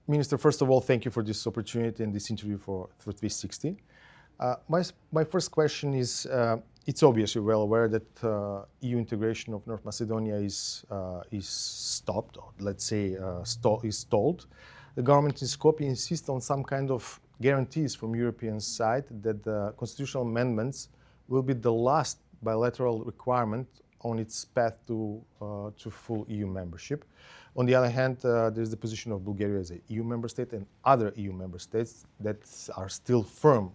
Minister, first of all, thank you for this opportunity and this interview for 360. My first question is, it's obvious you're well aware that EU integration of North Macedonia is stopped, or let's say is stalled. The government in Skopje insists on some kind of guarantees from European side that the constitutional amendments will be the last bilateral requirement on its path to full EU membership. On the other hand, there's the position of Bulgaria as an EU member state and other EU member states that are still firm,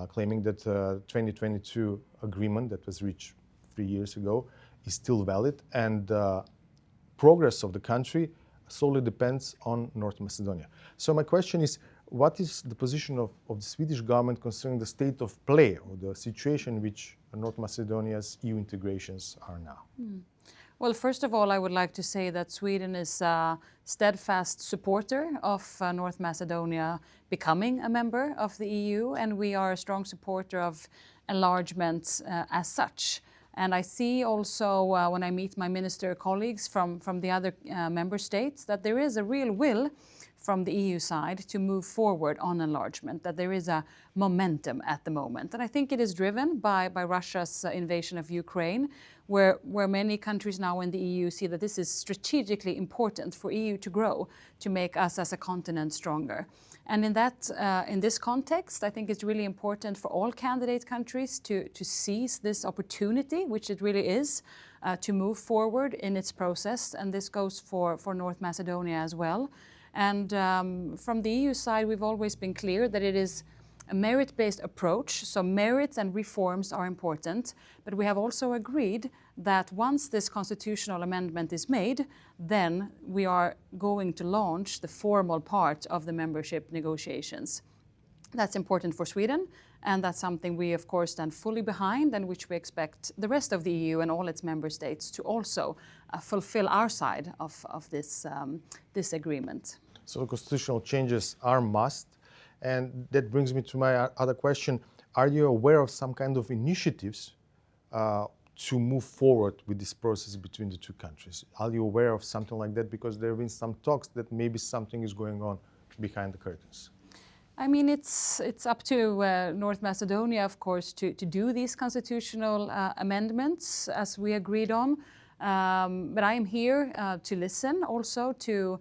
claiming that 2022 agreement that was reached 3 years ago is still valid, and progress of the country solely depends on North Macedonia. So my question is, what is the position of the Swedish government concerning the state of play, or the situation in which North Macedonia's EU integrations are now? Well, first of all, I would like to say that Sweden is a steadfast supporter of North Macedonia becoming a member of the EU, and we are a strong supporter of enlargement as such. And I see also when I meet my minister colleagues from the other member states that there is a real will from the EU side to move forward on enlargement, that there is a momentum at the moment. And I think it is driven by Russia's invasion of Ukraine, where many countries now in the EU see that this is strategically important for EU to grow, to make us as a continent stronger. And in this context, I think it's really important for all candidate countries to seize this opportunity, which it really is, to move forward in its process. And this goes for North Macedonia as well. And from the EU side, we've always been clear that it is a merit-based approach, so merits and reforms are important, but we have also agreed that once this constitutional amendment is made, then we are going to launch the formal part of the membership negotiations. That's important for Sweden, and that's something we of course stand fully behind, and which we expect the rest of the EU and all its member states to also fulfill our side of this agreement. So constitutional changes are must. And that brings me to my other question. Are you aware of some kind of initiatives to move forward with this process between the two countries? Are you aware of something like that? Because there have been some talks that maybe something is going on behind the curtains. I mean, it's up to North Macedonia, of course, to do these constitutional amendments as we agreed on. But I am here to listen, also to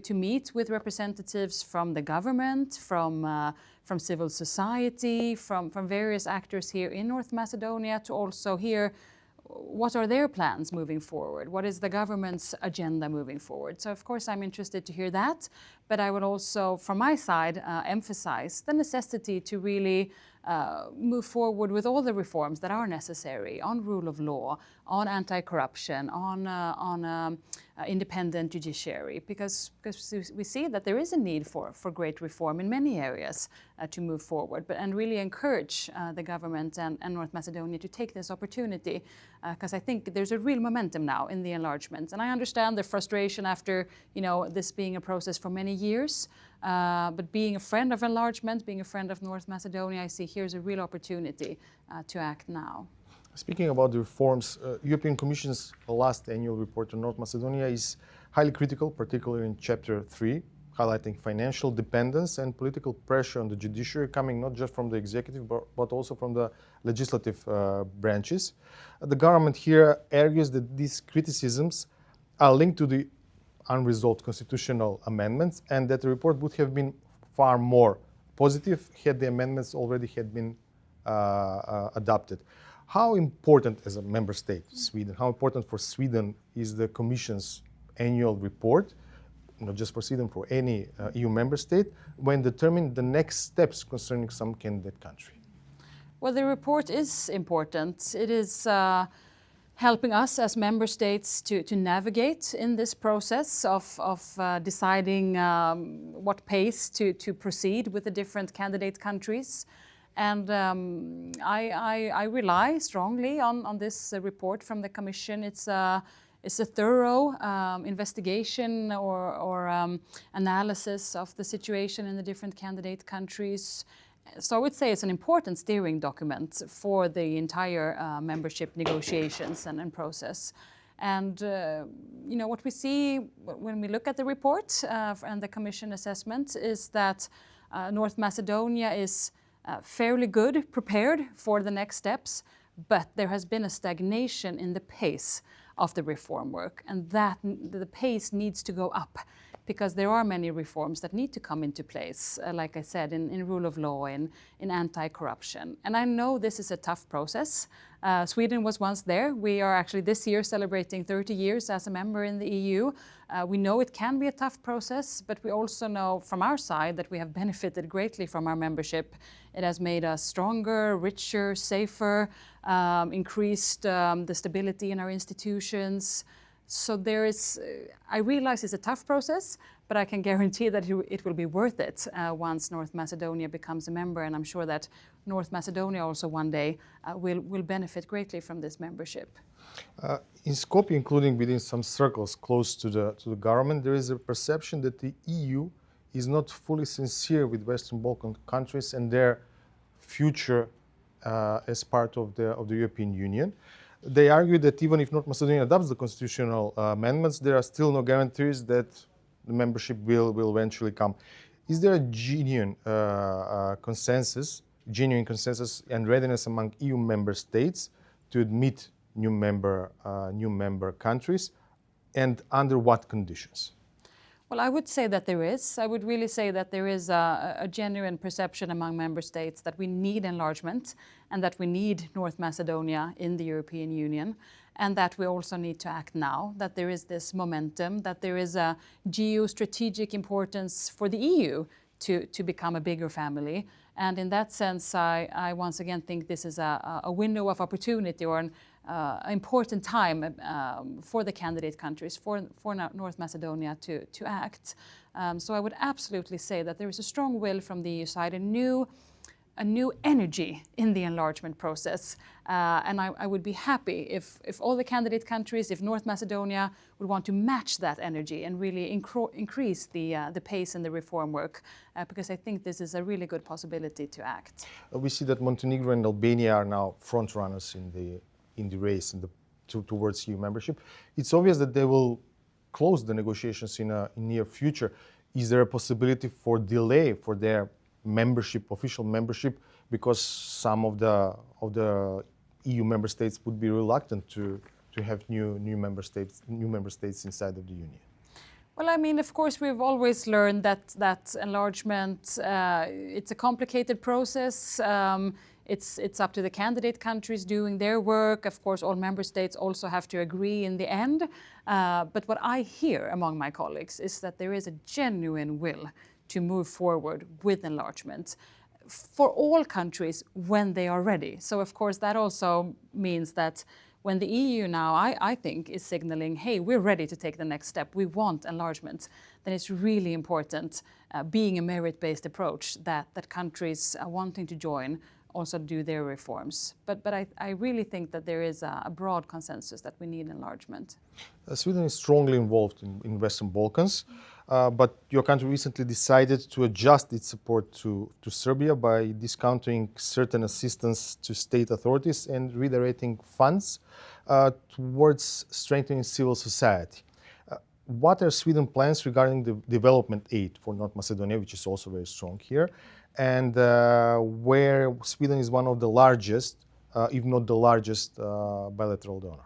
meet with representatives from the government, from civil society, from various actors here in North Macedonia, to also hear what are their plans moving forward? What is the government's agenda moving forward? So of course I'm interested to hear that, but I would also, from my side, emphasize the necessity to really move forward with all the reforms that are necessary on rule of law, on anti-corruption, on independent judiciary, because we see that there is a need for great reform in many areas to move forward, and really encourage the government and North Macedonia to take this opportunity, because I think there's a real momentum now in the enlargement. And I understand the frustration after this being a process for many years, but being a friend of enlargement, being a friend of North Macedonia, I see here's a real opportunity to act now. Speaking about the reforms, European Commission's last annual report on North Macedonia is highly critical, particularly in Chapter 3, highlighting financial dependence and political pressure on the judiciary, coming not just from the executive, but also from the legislative branches. The government here argues that these criticisms are linked to the unresolved constitutional amendments, and that the report would have been far more positive had the amendments already had been adopted. How important, as a member state, Sweden, how important for Sweden is the Commission's annual report, not just for Sweden, for any EU member state, when determining the next steps concerning some candidate country? Well, the report is important. It is helping us as member states to navigate in this process of deciding what pace to proceed with the different candidate countries. And I rely strongly on this report from the Commission. It's a thorough investigation or analysis of the situation in the different candidate countries. So I would say it's an important steering document for the entire membership negotiations and process. And what we see when we look at the report and the Commission assessment is that North Macedonia is fairly good prepared for the next steps, but there has been a stagnation in the pace of the reform work, and that the pace needs to go up because there are many reforms that need to come into place, like I said, in rule of law, in anti-corruption. And I know this is a tough process. Sweden was once there. We are actually this year celebrating 30 years as a member in the EU. We know it can be a tough process, but we also know from our side that we have benefited greatly from our membership. It has made us stronger, richer, safer, increased the stability in our institutions. So there is, I realize it's a tough process, but I can guarantee that it will be worth it once North Macedonia becomes a member, and I'm sure that North Macedonia also one day will benefit greatly from this membership. In Skopje, including within some circles close to the government, there is a perception that the EU is not fully sincere with Western Balkan countries and their future as part of the European Union. They argue that even if North Macedonia adopts the constitutional amendments, there are still no guarantees that the membership will eventually come. Is there a genuine consensus and readiness among EU member states to admit new member countries, and under what conditions? Well, I would say that there is. I would really say that there is a genuine perception among member states that we need enlargement and that we need North Macedonia in the European Union, and that we also need to act now, that there is this momentum, that there is a geostrategic importance for the EU to become a bigger family. And in that sense, I once again think this is a window of opportunity or an important time for the candidate countries, for North Macedonia to act. So I would absolutely say that there is a strong will from the EU side, a new energy in the enlargement process. And I would be happy if all the candidate countries, if North Macedonia would want to match that energy and really increase the pace in the reform work, because I think this is a really good possibility to act. We see that Montenegro and Albania are now front runners in the race towards EU membership. It's obvious that they will close the negotiations in near future. Is there a possibility for delay for their official membership, because some of the EU member states would be reluctant to have new member states inside of the Union? Well, I mean, of course, we've always learned that enlargement, it's a complicated process. It's up to the candidate countries doing their work. Of course, all member states also have to agree in the end. But what I hear among my colleagues is that there is a genuine will to move forward with enlargement for all countries when they are ready. So, of course, that also means that when the EU now, I think, is signaling, hey, we're ready to take the next step, we want enlargement, then it's really important, being a merit-based approach, that countries wanting to join also do their reforms. But I really think that there is a broad consensus that we need enlargement. Sweden is strongly involved in Western Balkans, but your country recently decided to adjust its support to Serbia by discounting certain assistance to state authorities and redirecting funds towards strengthening civil society. What are Sweden's plans regarding the development aid for North Macedonia, which is also very strong here, and where Sweden is one of the largest, if not the largest, bilateral donor?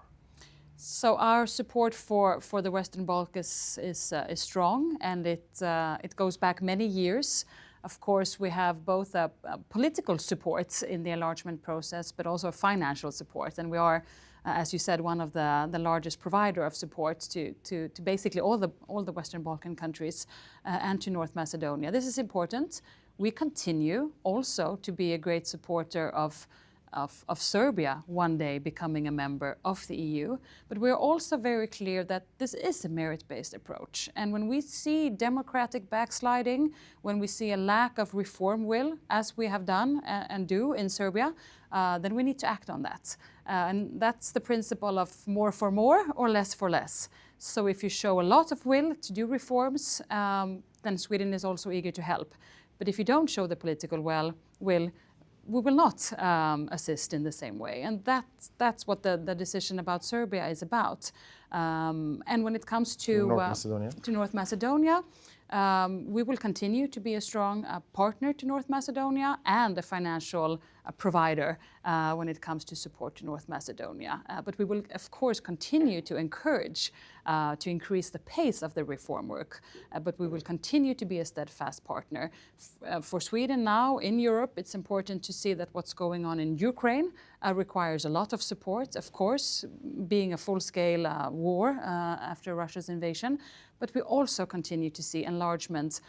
So our support for the Western Balkans is strong, and it goes back many years. Of course, we have both a political support in the enlargement process, but also financial support, and we are, as you said, one of the largest provider of support to basically all the Western Balkan countries and to North Macedonia. This is important. We continue also to be a great supporter of Serbia one day becoming a member of the EU, but we're also very clear that this is a merit-based approach. And when we see democratic backsliding, when we see a lack of reform will, as we have done and do in Serbia, then we need to act on that. And that's the principle of more for more or less for less. So if you show a lot of will to do reforms, then Sweden is also eager to help. But if you don't show the political will, we will not assist in the same way. And that's what the decision about Serbia is about. And when it comes to North Macedonia, we will continue to be a strong partner to North Macedonia and a financial provider when it comes to support to North Macedonia. But we will, of course, continue to encourage to increase the pace of the reform work. But we will continue to be a steadfast partner. For Sweden now in Europe, it's important to see that what's going on in Ukraine requires a lot of support, of course, being a full-scale war after Russia's invasion. But we also continue to see enlargement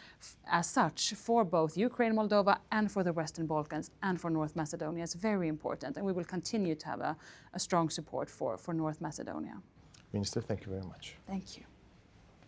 as such for both Ukraine, Moldova, and for the Western Balkans and for North Macedonia. It's very important, and we will continue to have a strong support for North Macedonia. Minister, thank you very much. Thank you.